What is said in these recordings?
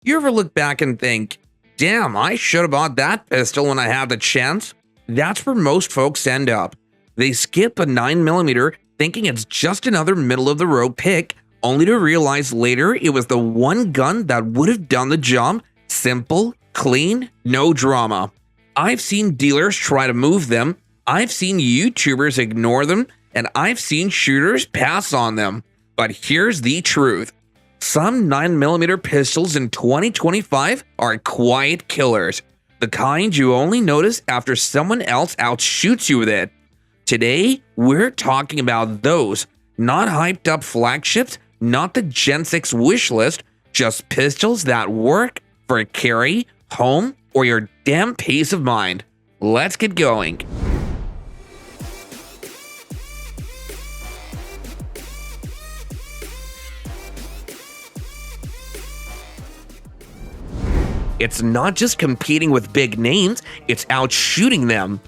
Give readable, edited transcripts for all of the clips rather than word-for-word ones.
You ever look back and think, damn, I should have bought that pistol when I had the chance? That's where most folks end up. They skip a 9mm thinking it's just another middle-of-the-road pick, only to realize later it was the one gun that would have done the job. Simple, clean, no drama. I've seen dealers try to move them, I've seen YouTubers ignore them, and I've seen shooters pass on them. But here's the truth. Some 9mm pistols in 2025 are quiet killers. The kind you only notice after someone else outshoots you with it. Today, we're talking about those, not hyped up flagships, not the Gen 6 wish list, just pistols that work for carry, home, or your damn peace of mind. Let's get going. It's not just competing with big names, it's outshooting them.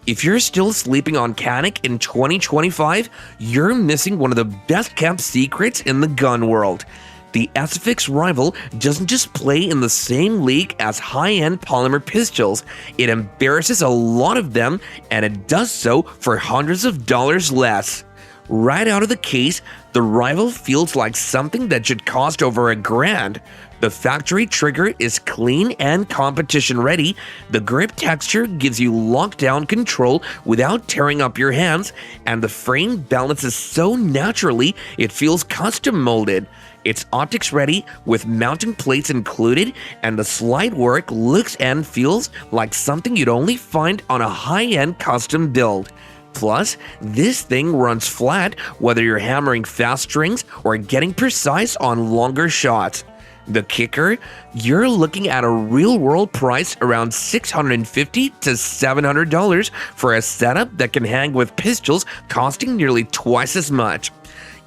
If you're still sleeping on Canik in 2025, you're missing one of the best kept secrets in the gun world. The SFX Rival doesn't just play in the same league as high-end polymer pistols, it embarrasses a lot of them, and it does so for hundreds of dollars less. Right out of the case, the Rival feels like something that should cost over $1,000. The factory trigger is clean and competition ready, the grip texture gives you lockdown control without tearing up your hands, and the frame balances so naturally it feels custom molded. It's optics ready with mounting plates included, and the slide work looks and feels like something you'd only find on a high-end custom build. Plus, this thing runs flat whether you're hammering fast strings or getting precise on longer shots. The kicker? You're looking at a real-world price around $650 to $700 for a setup that can hang with pistols costing nearly twice as much.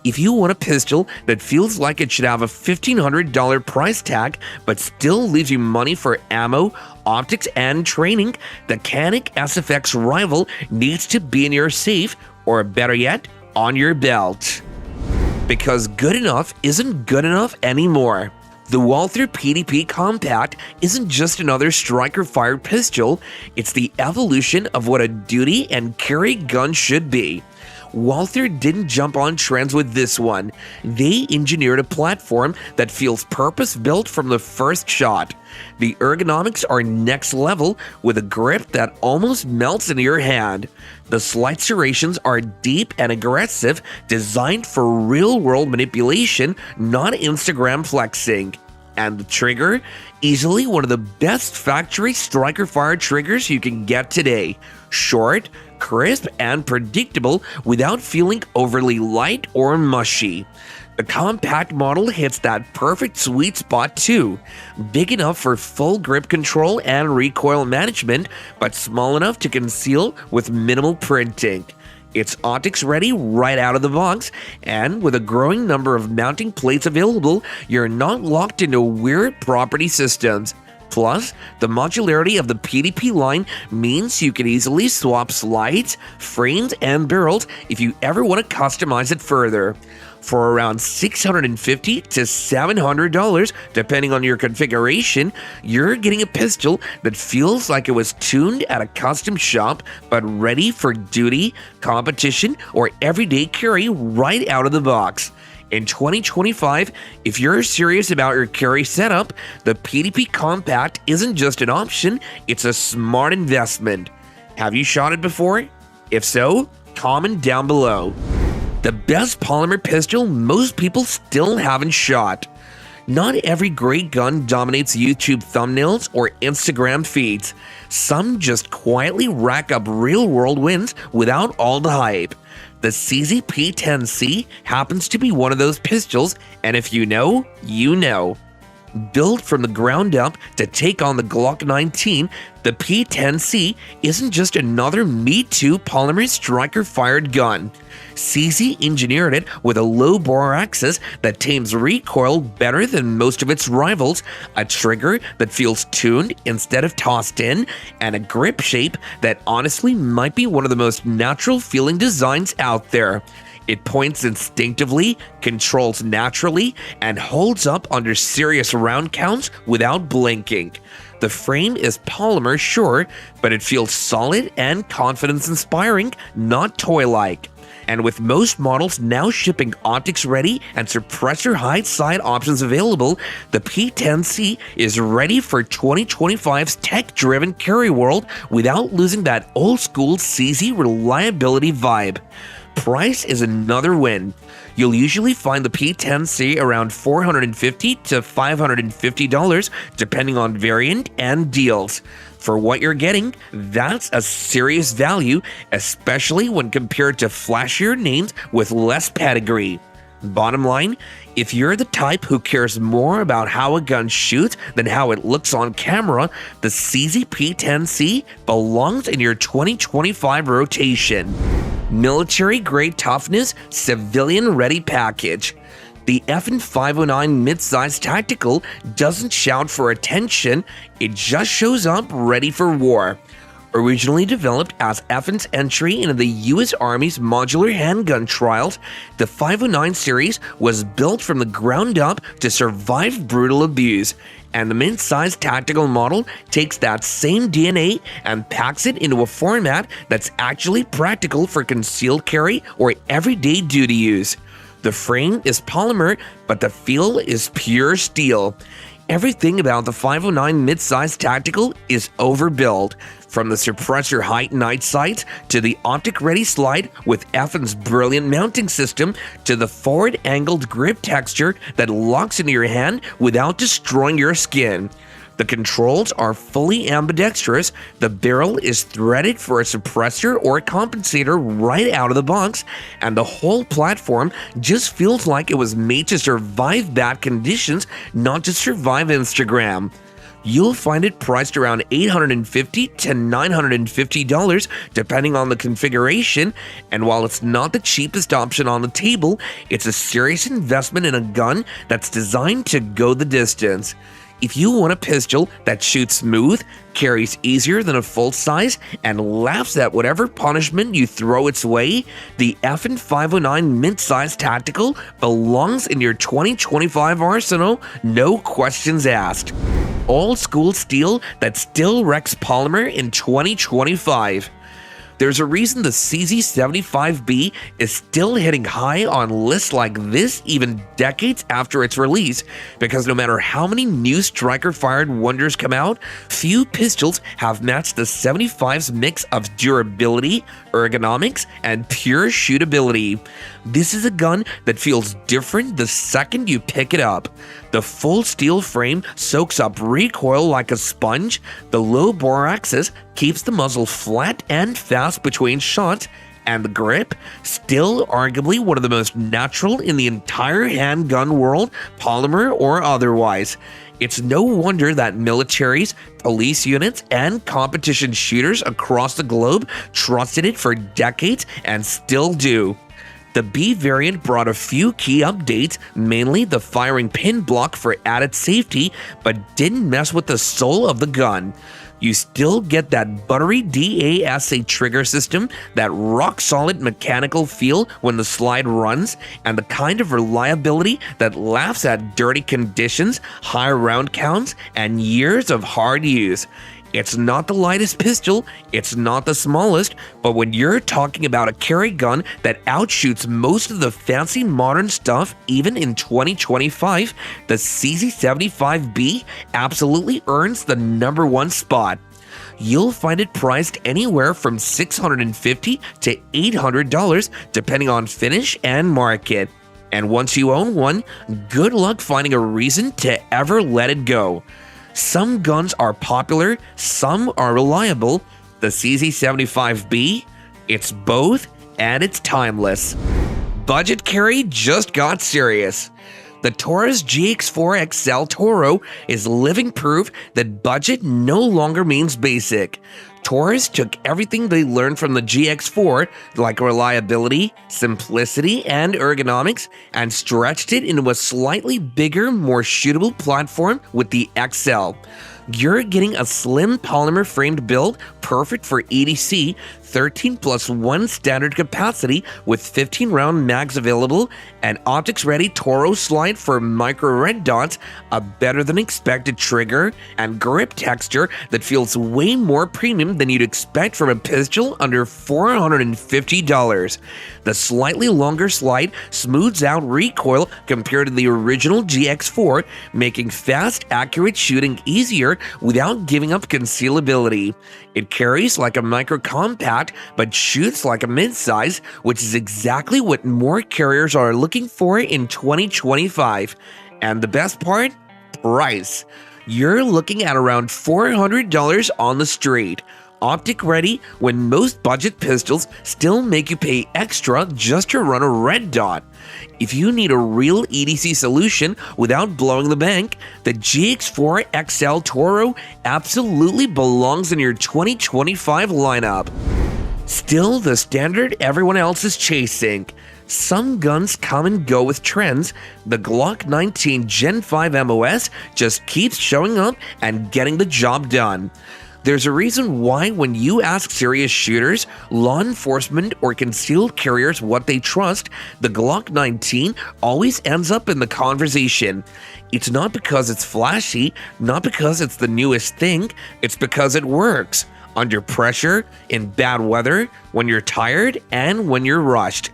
If you want a pistol that feels like it should have a $1,500 price tag but still leaves you money for ammo, optics, and training, the Canik SFX Rival needs to be in your safe, or better yet, on your belt. Because good enough isn't good enough anymore. The Walther PDP Compact isn't just another striker-fired pistol, it's the evolution of what a duty and carry gun should be. Walther didn't jump on trends with this one. They engineered a platform that feels purpose-built from the first shot. The ergonomics are next level with a grip that almost melts into your hand. The slight serrations are deep and aggressive, designed for real-world manipulation, not Instagram flexing. And the trigger? Easily one of the best factory striker-fired triggers you can get today. Short, crisp, and predictable without feeling overly light or mushy. The compact model hits that perfect sweet spot too. Big enough for full grip control and recoil management, but small enough to conceal with minimal printing. It's optics ready right out of the box, and with a growing number of mounting plates available, you're not locked into weird property systems. Plus, the modularity of the PDP line means you can easily swap slides, frames, and barrels if you ever want to customize it further. For around $650 to $700, depending on your configuration, you're getting a pistol that feels like it was tuned at a custom shop, but ready for duty, competition, or everyday carry right out of the box. In 2025, if you're serious about your carry setup, the PDP Compact isn't just an option, it's a smart investment. Have you shot it before? If so, comment down below. The best polymer pistol most people still haven't shot. Not every great gun dominates YouTube thumbnails or Instagram feeds. Some just quietly rack up real-world wins without all the hype. The CZ P10C happens to be one of those pistols, and if you know, you know. Built from the ground up to take on the Glock 19, the P10C isn't just another Me Too polymer striker-fired gun. CZ engineered it with a low bore axis that tames recoil better than most of its rivals, a trigger that feels tuned instead of tossed in, and a grip shape that honestly might be one of the most natural feeling designs out there. It points instinctively, controls naturally, and holds up under serious round counts without blinking. The frame is polymer, sure, but it feels solid and confidence-inspiring, not toy-like. And with most models now shipping optics-ready and suppressor height side options available, the P10C is ready for 2025's tech-driven carry world without losing that old-school CZ reliability vibe. Price is another win. You'll usually find the P10C around $450 to $550 depending on variant and deals. For what you're getting, that's a serious value, especially when compared to flashier names with less pedigree. Bottom line, if you're the type who cares more about how a gun shoots than how it looks on camera, the CZ P10C belongs in your 2025 rotation. Military-grade toughness, civilian-ready package. The FN 509 Midsize Tactical doesn't shout for attention, it just shows up ready for war. Originally developed as FN's entry into the US Army's modular handgun trials, the 509 series was built from the ground up to survive brutal abuse, and the Midsize Tactical model takes that same DNA and packs it into a format that's actually practical for concealed carry or everyday duty use. The frame is polymer, but the feel is pure steel. Everything about the 509 Midsize Tactical is overbuilt, from the suppressor height night sights to the optic-ready slide with FN's brilliant mounting system to the forward-angled grip texture that locks into your hand without destroying your skin. The controls are fully ambidextrous, the barrel is threaded for a suppressor or a compensator right out of the box, and the whole platform just feels like it was made to survive bad conditions, not to survive Instagram. You'll find it priced around $850 to $950 depending on the configuration, and while it's not the cheapest option on the table, it's a serious investment in a gun that's designed to go the distance. If you want a pistol that shoots smooth, carries easier than a full size, and laughs at whatever punishment you throw its way, the FN 509 Midsize Tactical belongs in your 2025 arsenal, no questions asked. Old school steel that still wrecks polymer in 2025. There's a reason the CZ75B is still hitting high on lists like this even decades after its release, because no matter how many new striker-fired wonders come out, few pistols have matched the 75's mix of durability, ergonomics, and pure shootability. This is a gun that feels different the second you pick it up. The full steel frame soaks up recoil like a sponge, the low bore axis keeps the muzzle flat and fast between shots, and the grip, still arguably one of the most natural in the entire handgun world, polymer or otherwise. It's no wonder that militaries, police units, and competition shooters across the globe trusted it for decades and still do. The B variant brought a few key updates, mainly the firing pin block for added safety, but didn't mess with the soul of the gun. You still get that buttery DASA trigger system, that rock-solid mechanical feel when the slide runs, and the kind of reliability that laughs at dirty conditions, high round counts, and years of hard use. It's not the lightest pistol, it's not the smallest, but when you're talking about a carry gun that outshoots most of the fancy modern stuff even in 2025, the CZ75B absolutely earns the #1 spot. You'll find it priced anywhere from $650 to $800 depending on finish and market. And once you own one, good luck finding a reason to ever let it go. Some guns are popular, some are reliable. The CZ75B, it's both, and it's timeless. Budget carry just got serious. The Taurus GX4 XL Toro is living proof that budget no longer means basic. Taurus took everything they learned from the GX4, like reliability, simplicity, and ergonomics, and stretched it into a slightly bigger, more shootable platform with the XL. You're getting a slim polymer framed build perfect for EDC, 13 plus 1 standard capacity with 15 round mags available, an optics ready Toro slide for micro red dots, a better than expected trigger, and grip texture that feels way more premium than you'd expect from a pistol under $450. The slightly longer slide smooths out recoil compared to the original GX4, making fast, accurate shooting easier without giving up concealability. It carries like a micro compact, but shoots like a midsize, which is exactly what more carriers are looking for in 2025. And the best part? Price. You're looking at around $400 on the street. Optic ready when most budget pistols still make you pay extra just to run a red dot. If you need a real EDC solution without blowing the bank, the GX4 XL Toro absolutely belongs in your 2025 lineup. Still the standard everyone else is chasing. Some guns come and go with trends. The Glock 19 Gen 5 MOS just keeps showing up and getting the job done. There's a reason why when you ask serious shooters, law enforcement, or concealed carriers what they trust, the Glock 19 always ends up in the conversation. It's not because it's flashy, not because it's the newest thing, it's because it works. Under pressure, in bad weather, when you're tired, and when you're rushed.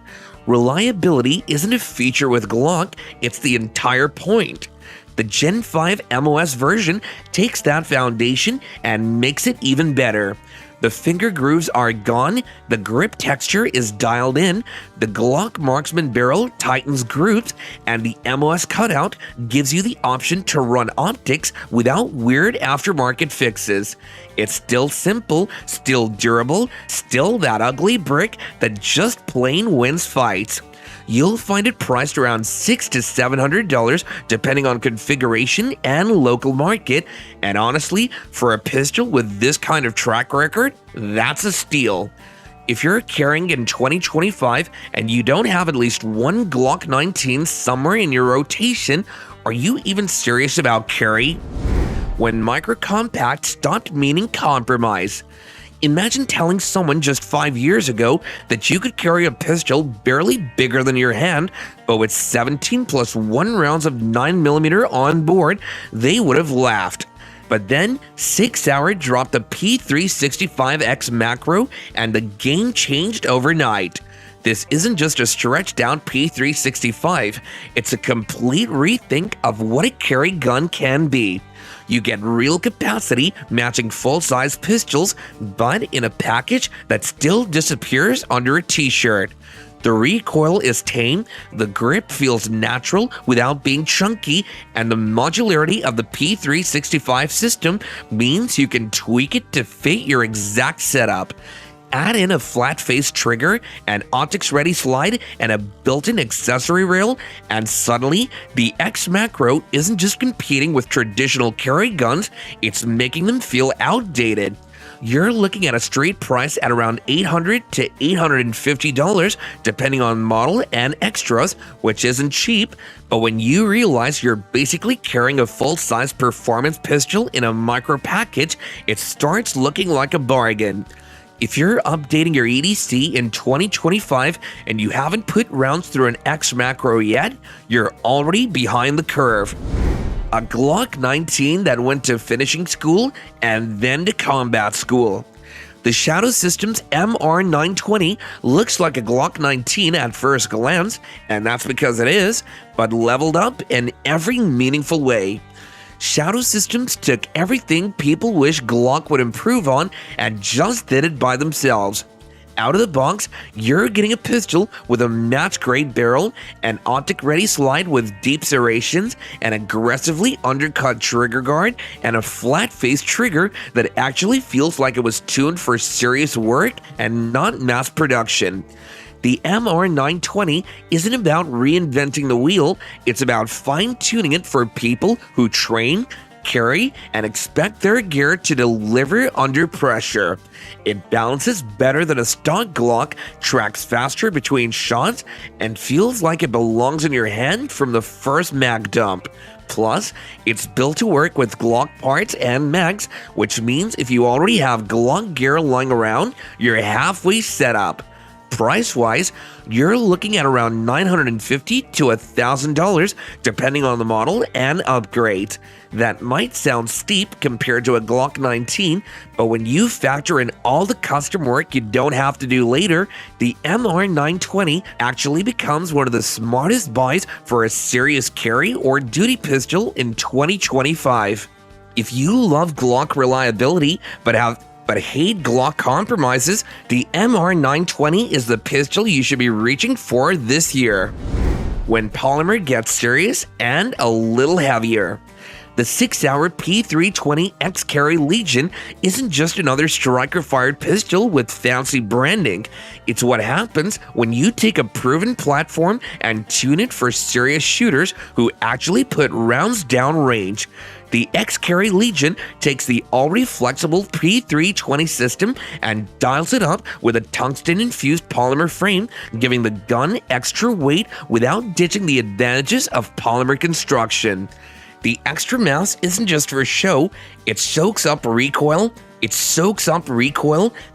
Reliability isn't a feature with Glock, it's the entire point. The Gen 5 MOS version takes that foundation and makes it even better. The finger grooves are gone, the grip texture is dialed in, the Glock marksman barrel tightens grooves, and the MOS cutout gives you the option to run optics without weird aftermarket fixes. It's still simple, still durable, still that ugly brick that just plain wins fights. You'll find it priced around $600 to $700 depending on configuration and local market, and honestly, for a pistol with this kind of track record, that's a steal. If you're carrying in 2025 and you don't have at least one Glock 19 somewhere in your rotation, are you even serious about carry? When micro compact stopped meaning compromise. Imagine telling someone just 5 years ago that you could carry a pistol barely bigger than your hand, but with 17 plus 1 rounds of 9mm on board, they would have laughed. But then, 6 Sauer dropped the P365X macro, and the game changed overnight. This isn't just a stretched down P365, it's a complete rethink of what a carry gun can be. You get real capacity matching full-size pistols, but in a package that still disappears under a t-shirt. The recoil is tame, the grip feels natural without being chunky, and the modularity of the P365 system means you can tweak it to fit your exact setup. Add in a flat-faced trigger, an optics-ready slide, and a built-in accessory rail, and suddenly, the X Macro isn't just competing with traditional carry guns, it's making them feel outdated. You're looking at a street price at around $800 to $850, depending on model and extras, which isn't cheap, but when you realize you're basically carrying a full-size performance pistol in a micro package, it starts looking like a bargain. If you're updating your EDC in 2025 and you haven't put rounds through an X macro yet, you're already behind the curve. A Glock 19 that went to finishing school and then to combat school. The Shadow Systems MR920 looks like a Glock 19 at first glance, and that's because it is, but leveled up in every meaningful way. Shadow Systems took everything people wish Glock would improve on and just did it by themselves. Out of the box, you're getting a pistol with a match-grade barrel, an optic-ready slide with deep serrations, an aggressively undercut trigger guard, and a flat-faced trigger that actually feels like it was tuned for serious work and not mass production. The MR920 isn't about reinventing the wheel, it's about fine-tuning it for people who train, carry, and expect their gear to deliver under pressure. It balances better than a stock Glock, tracks faster between shots, and feels like it belongs in your hand from the first mag dump. Plus, it's built to work with Glock parts and mags, which means if you already have Glock gear lying around, you're halfway set up. Price-wise, you're looking at around $950 to $1,000 depending on the model and upgrade. That might sound steep compared to a Glock 19, but when you factor in all the custom work you don't have to do later, the MR920 actually becomes one of the smartest buys for a serious carry or duty pistol in 2025. If you love Glock reliability but hate Glock compromises, the MR920 is the pistol you should be reaching for this year. When polymer gets serious and a little heavier. The 6-hour P320 X-Carry Legion isn't just another striker-fired pistol with fancy branding. It's what happens when you take a proven platform and tune it for serious shooters who actually put rounds down range. The X-Carry Legion takes the already flexible P320 system and dials it up with a tungsten-infused polymer frame, giving the gun extra weight without ditching the advantages of polymer construction. The extra mass isn't just for show, it soaks up recoil,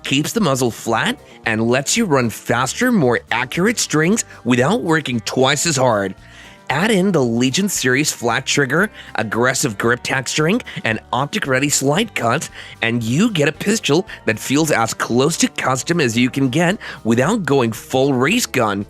keeps the muzzle flat, and lets you run faster, more accurate strings without working twice as hard. Add in the Legion Series flat trigger, aggressive grip texturing, and optic-ready slide cuts, and you get a pistol that feels as close to custom as you can get without going full race gun.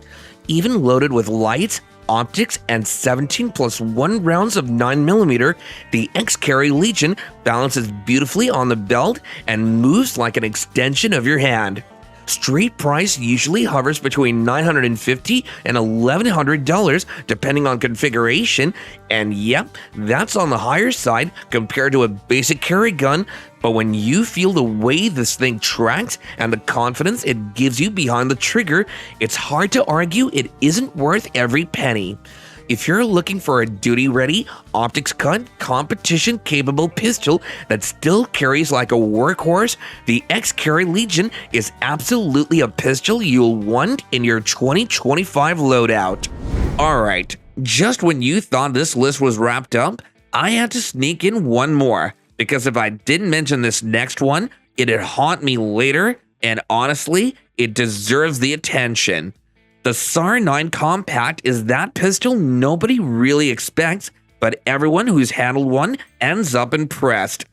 Even loaded with lights, optics, and 17 plus 1 rounds of 9mm, the X-Carry Legion balances beautifully on the belt and moves like an extension of your hand. Street price usually hovers between $950 and $1,100 depending on configuration, and yep, that's on the higher side compared to a basic carry gun, but when you feel the way this thing tracks and the confidence it gives you behind the trigger, it's hard to argue it isn't worth every penny. If you're looking for a duty-ready, optics-cut, competition-capable pistol that still carries like a workhorse, the X-Carry Legion is absolutely a pistol you'll want in your 2025 loadout. Alright, just when you thought this list was wrapped up, I had to sneak in one more, because if I didn't mention this next one, it'd haunt me later, and honestly, it deserves the attention. The Sauer 9 Compact is that pistol nobody really expects, but everyone who's handled one ends up impressed.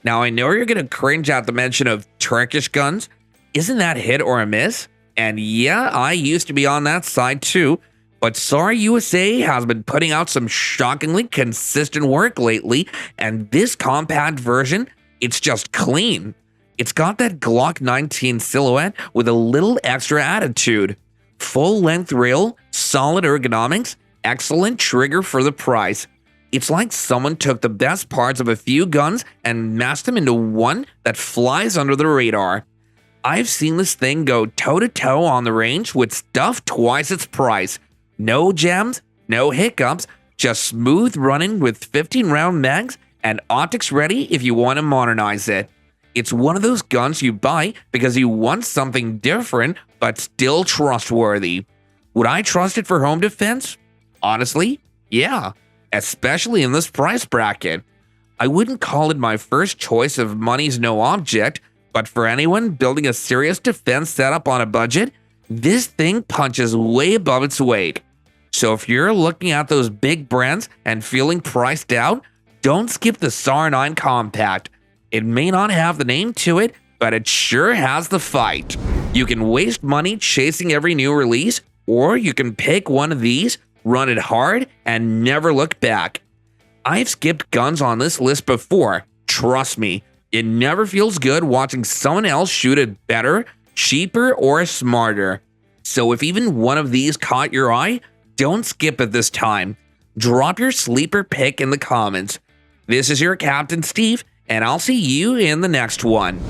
Now I know you're gonna cringe at the mention of Turkish guns. Isn't that hit or a miss? And yeah, I used to be on that side too, but Sauer USA has been putting out some shockingly consistent work lately, and this compact version, it's just clean. It's got that Glock 19 silhouette with a little extra attitude. Full-length rail, solid ergonomics, excellent trigger for the price. It's like someone took the best parts of a few guns and mashed them into one that flies under the radar. I've seen this thing go toe-to-toe on the range with stuff twice its price. No jams, no hiccups, just smooth running with 15-round mags and optics ready if you want to modernize it. It's one of those guns you buy because you want something different but still trustworthy. Would I trust it for home defense? Honestly, yeah, especially in this price bracket. I wouldn't call it my first choice of money's no object, but for anyone building a serious defense setup on a budget, this thing punches way above its weight. So if you're looking at those big brands and feeling priced out, don't skip the Sauer 9 Compact. It may not have the name to it, but it sure has the fight. You can waste money chasing every new release, or you can pick one of these, run it hard, and never look back. I've skipped guns on this list before. Trust me, it never feels good watching someone else shoot it better, cheaper, or smarter. So if even one of these caught your eye, don't skip it this time. Drop your sleeper pick in the comments. This is your Captain Steve, and I'll see you in the next one.